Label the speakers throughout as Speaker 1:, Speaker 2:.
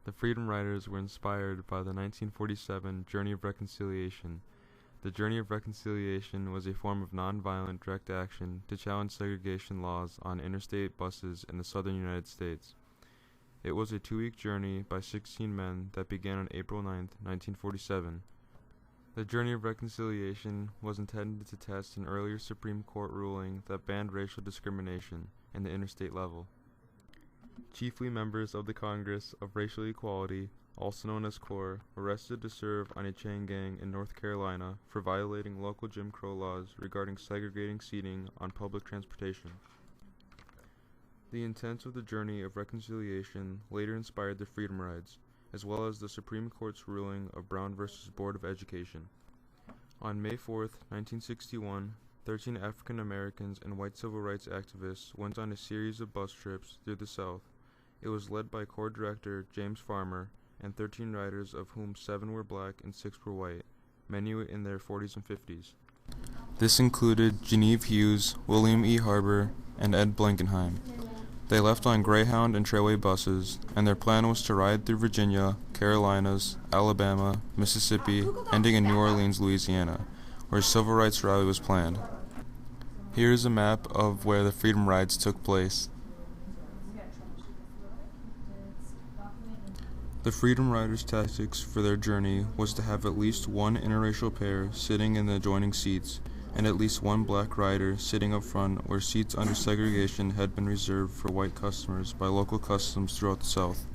Speaker 1: The Freedom Riders were inspired by the 1947 Journey of Reconciliation. The Journey of Reconciliation was a form of nonviolent direct action to challenge segregation laws on interstate buses in the southern United States. It was a 2-week journey by 16 men that began on April 9, 1947. The Journey of Reconciliation was intended to test an earlier Supreme Court ruling that banned racial discrimination in the interstate level. Chiefly members of the Congress of Racial Equality, also known as CORE, were arrested to serve on a chain gang in North Carolina for violating local Jim Crow laws regarding segregating seating on public transportation. The intent of the Journey of Reconciliation later inspired the Freedom Rides, as well as the Supreme Court's ruling of Brown v. Board of Education. On May 4, 1961, 13 African Americans and white civil rights activists went on a series of bus trips through the South. It was led by CORE director James Farmer and 13 riders, of whom 7 were black and 6 were white, many in their 40s and 50s. This included Genevieve Hughes, William E. Harbour, and Ed Blankenheim. They left on Greyhound and Trailway buses, and their plan was to ride through Virginia, Carolinas, Alabama, Mississippi, ending in New Orleans, Louisiana, where a civil rights rally was planned. Here is a map of where the Freedom Rides took place. The Freedom Riders' tactics for their journey was to have at least one interracial pair sitting in the adjoining seats, and at least one black rider sitting up front where seats under segregation had been reserved for white customers by local customs throughout the South.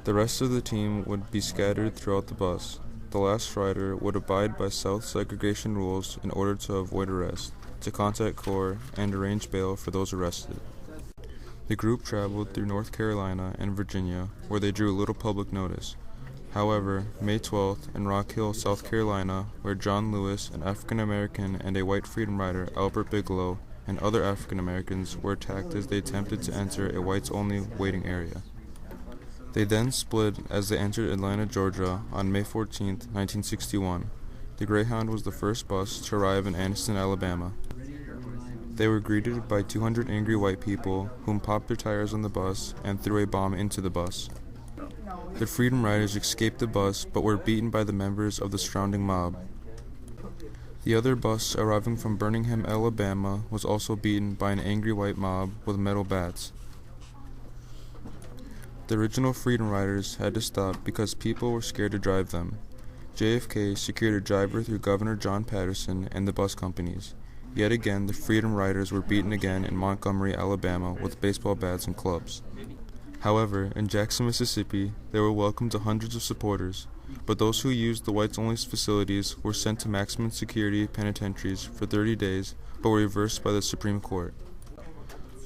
Speaker 1: The rest of the team would be scattered throughout the bus. The last rider would abide by South segregation rules in order to avoid arrest, to contact CORE, and arrange bail for those arrested. The group traveled through North Carolina and Virginia, where they drew little public notice. However, May 12th in Rock Hill, South Carolina, where John Lewis, an African American, and a white Freedom Rider, Albert Bigelow, and other African Americans were attacked as they attempted to enter a whites-only waiting area. They then split as they entered Atlanta, Georgia, on May 14, 1961. The Greyhound was the first bus to arrive in Anniston, Alabama. They were greeted by 200 angry white people, whom popped their tires on the bus and threw a bomb into the bus. The Freedom Riders escaped the bus, but were beaten by the members of the surrounding mob. The other bus arriving from Birmingham, Alabama, was also beaten by an angry white mob with metal bats. The original Freedom Riders had to stop because people were scared to drive them. JFK secured a driver through Governor John Patterson and the bus companies. Yet again, the Freedom Riders were beaten again in Montgomery, Alabama, with baseball bats and clubs. However, in Jackson, Mississippi, they were welcomed to hundreds of supporters, but those who used the whites-only facilities were sent to maximum security penitentiaries for 30 days, but were reversed by the Supreme Court.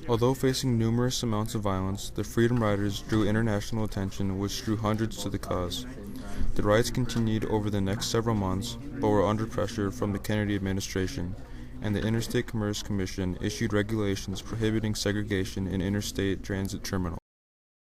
Speaker 1: Although facing numerous amounts of violence, the Freedom Riders drew international attention, which drew hundreds to the cause. The riots continued over the next several months, but were under pressure from the Kennedy administration, and the Interstate Commerce Commission issued regulations prohibiting segregation in interstate transit terminals.